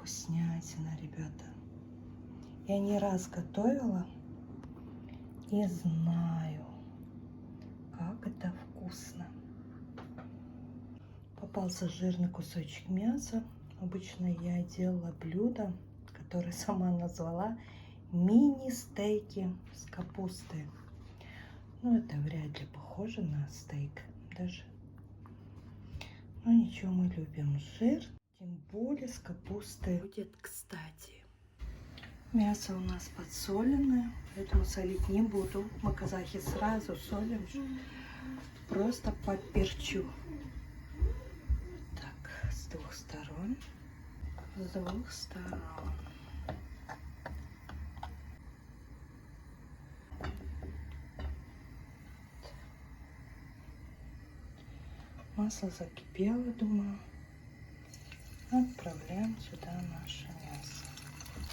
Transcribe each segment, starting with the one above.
вкуснятина, ребята. Я не раз готовила и знаю, как это вкусно. Попался жирный кусочек мяса. Обычно я делала блюдо, которое сама назвала мини-стейки с капустой. Ну, это вряд ли похоже на стейк даже. Но ничего, мы любим жир, тем более с капустой. Будет кстати. Мясо у нас подсоленное, поэтому солить не буду. Мы, казахи, сразу солим, просто поперчу. Так, с двух сторон. С двух сторон. Масло закипело, думаю. Отправляем сюда наше мясо.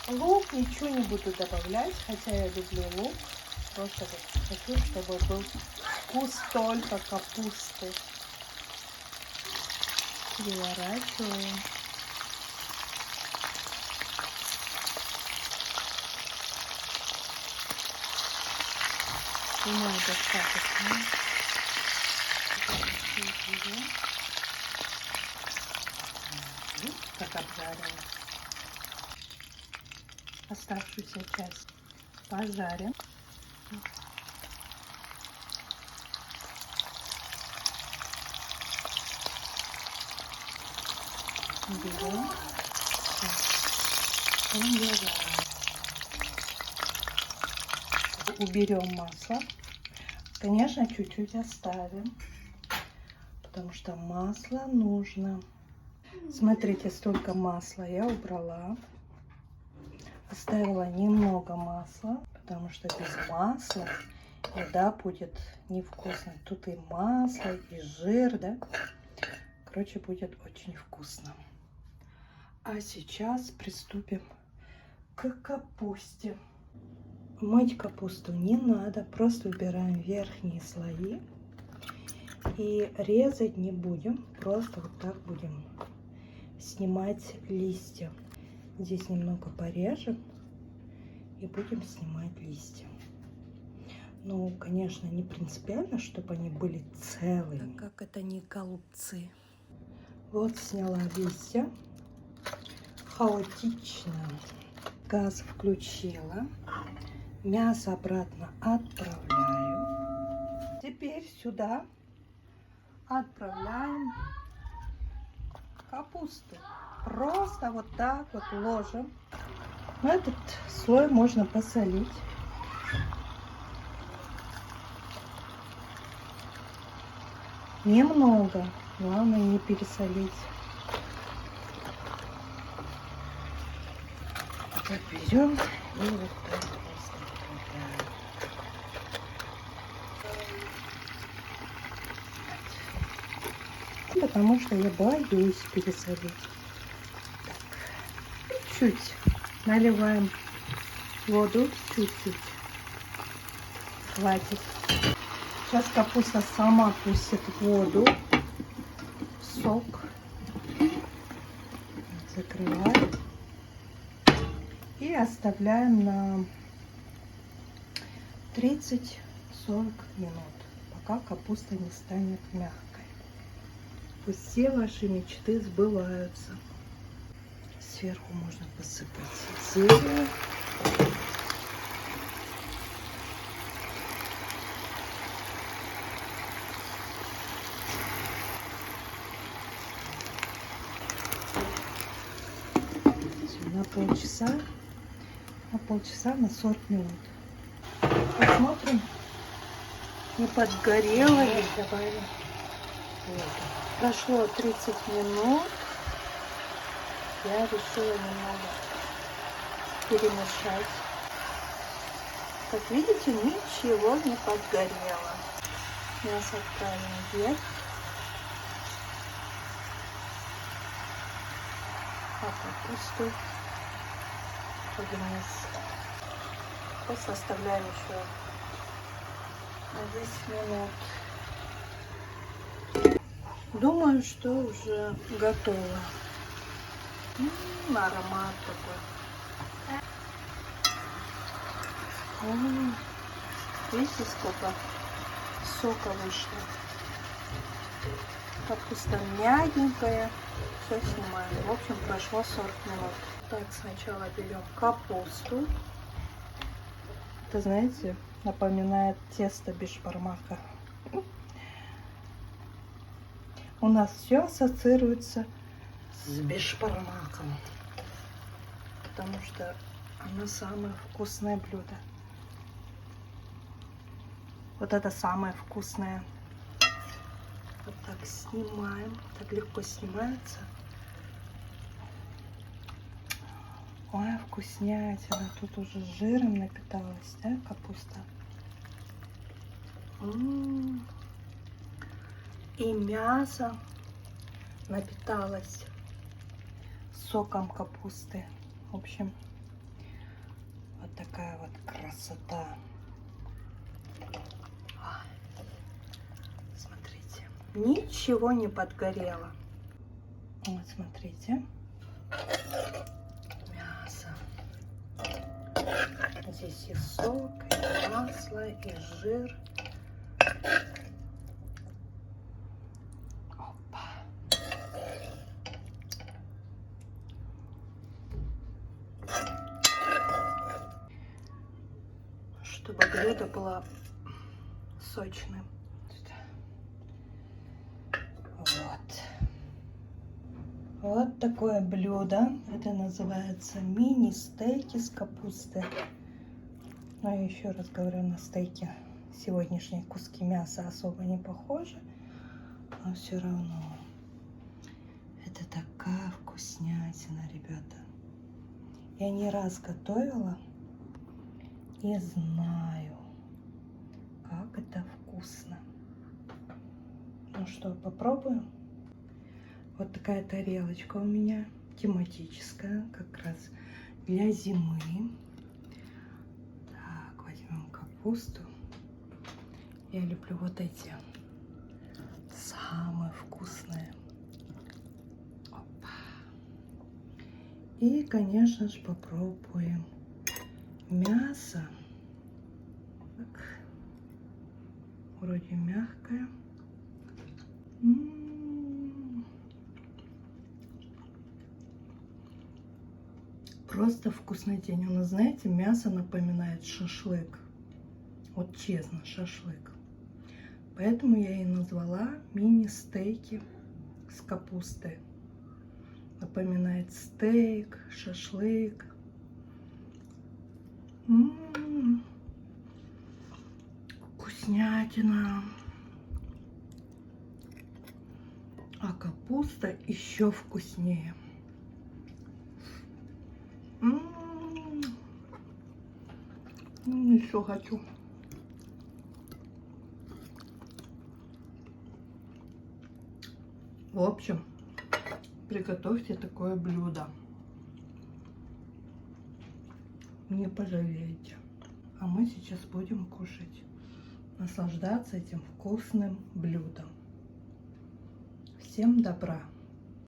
Лук ничего не буду добавлять, хотя я люблю лук. Просто хочу, чтобы был вкус только капусты. Переворачиваем. Думаю, достаточно. Как обжарила. Оставшуюся часть пожарим. Берем. Уберем масло. Конечно, чуть-чуть оставим, потому что масло нужно. Смотрите, столько масла я убрала. Оставила немного масла, потому что без масла еда будет невкусной. Тут и масло, и жир, да? Короче, будет очень вкусно. А сейчас приступим к капусте. Мыть капусту не надо, просто убираем верхние слои. И резать не будем, просто вот так будем снимать листья. Здесь немного порежем и будем снимать листья. Ну, конечно, не принципиально, чтобы они были целыми, так как это не голубцы. Вот сняла листья. Хаотично. Газ включила. Мясо обратно отправляю. Теперь сюда отправляем капусту. Просто вот так вот ложим. Этот слой можно посолить. Немного. Главное не пересолить. Так берем и вот так просто отправляем. Потому что я боюсь пересолить. Так. Чуть наливаем воду, чуть-чуть. Хватит. Сейчас капуста сама пустит воду, сок. Закрываем. И оставляем на 30-40 минут, пока капуста не станет мягкой. Пусть все ваши мечты сбываются. Сверху можно посыпать зеленью. На полчаса, на 40 минут. Посмотрим, не подгорело ли. Добавим. Вот. Прошло 30 минут. Я решила немного перемешать. Как видите, ничего не подгорело. Мясо отправим вверх. А капусту вниз. Просто оставляем еще на 10 минут. Думаю, что уже готово. Аромат такой. Ой, видите, сколько сока вышло. Капуста мягенькая. Все снимаем. В общем, прошло 40 минут. Так, сначала берем капусту. Это, знаете, напоминает тесто бешбармака. У нас все ассоциируется с бешбармаком, потому что оно самое вкусное блюдо. Вот это самое вкусное. Вот так снимаем. Так легко снимается. Ой, вкуснятина. Тут уже жиром напиталась, да, капуста? И мясо напиталось соком капусты. В общем, вот такая вот красота. Смотрите, ничего не подгорело. Вот, смотрите. Мясо. Здесь и сок, и масло, и жир. Чтобы блюдо было сочным. Вот. Вот такое блюдо. Это называется мини-стейки с капустой. Но я еще раз говорю, на стейки сегодняшние куски мяса особо не похожи. Но все равно. Это такая вкуснятина, ребята. Я не раз готовила. И знаю, как это вкусно. Ну что, попробуем? Вот такая тарелочка у меня, тематическая, как раз для зимы. Так, возьмем капусту. Я люблю вот эти, самые вкусные. Опа. И, конечно же, попробуем мясо. Так. Вроде мягкое. Просто вкусный день. У нас, знаете, мясо напоминает шашлык. Вот честно, шашлык. Поэтому я и назвала мини-стейки с капустой. Напоминает стейк, шашлык. Вкуснятина. А капуста еще вкуснее. Еще хочу. В общем, приготовьте такое блюдо. Не пожалеете. А мы сейчас будем кушать. Наслаждаться этим вкусным блюдом. Всем добра!